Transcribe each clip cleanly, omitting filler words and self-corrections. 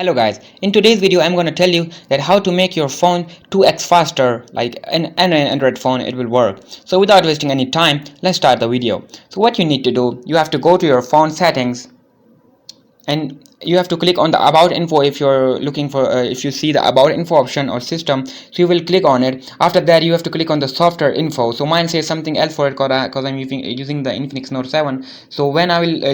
Hello guys, in today's video I'm going to tell you that how to make your phone 2x faster, like an Android phone it will work. So without wasting any time, let's start the video. So what you need to do, you have to go to your phone settings and you have to click on the about info if you're looking for if you see the about info option or system, so you will click on it. After that you have to click on the software info. So mine says something else for it because I'm using the Infinix Note 7. So when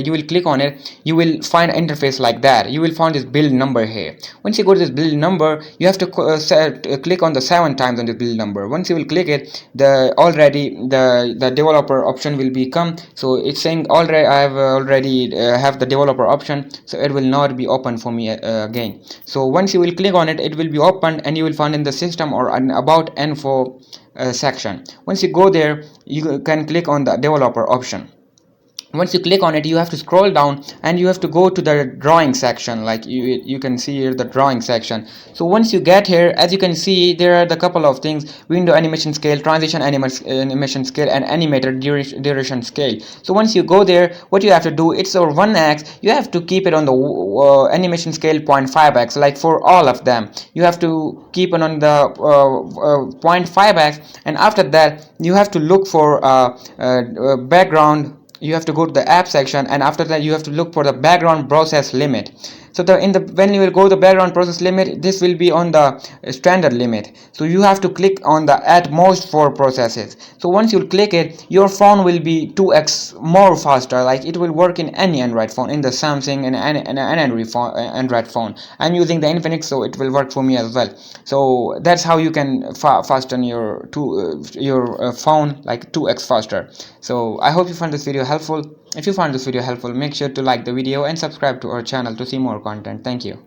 you will click on it, you will find an interface like that. You will find this build number here. Once you go to this build number, you have to click on the 7 times on the build number. Once you will click it, the developer option will become. So it's saying already I have already have the developer option, so it will not be open for me again. So once you will click on it, it will be opened and you will find in the system or an about info section. Once you go there, you can click on the developer option. Once you click on it, you have to scroll down and you have to go to the drawing section. Like you can see here the drawing section. So once you get here, as you can see, there are the couple of things: window animation scale, transition animation scale, and animator duration scale. So once you go there, what you have to do, it's over 1x, you have to keep it on the animation scale 0.5x. like for all of them you have to keep it on the 0.5x, and after that you have to look for background. You have to go to the app section, and after that you have to look for the background process limit. So when you will go to the background process limit, this will be on the standard limit. So you have to click on the at most 4 processes. So once you click it, your phone will be 2x more faster. Like it will work in any Android phone, in the Samsung and an Android phone. I'm using the Infinix, so it will work for me as well. So that's how you can fasten your phone like 2x faster. So I hope you found this video helpful. If you found this video helpful, make sure to like the video and subscribe to our channel to see more content. Thank you.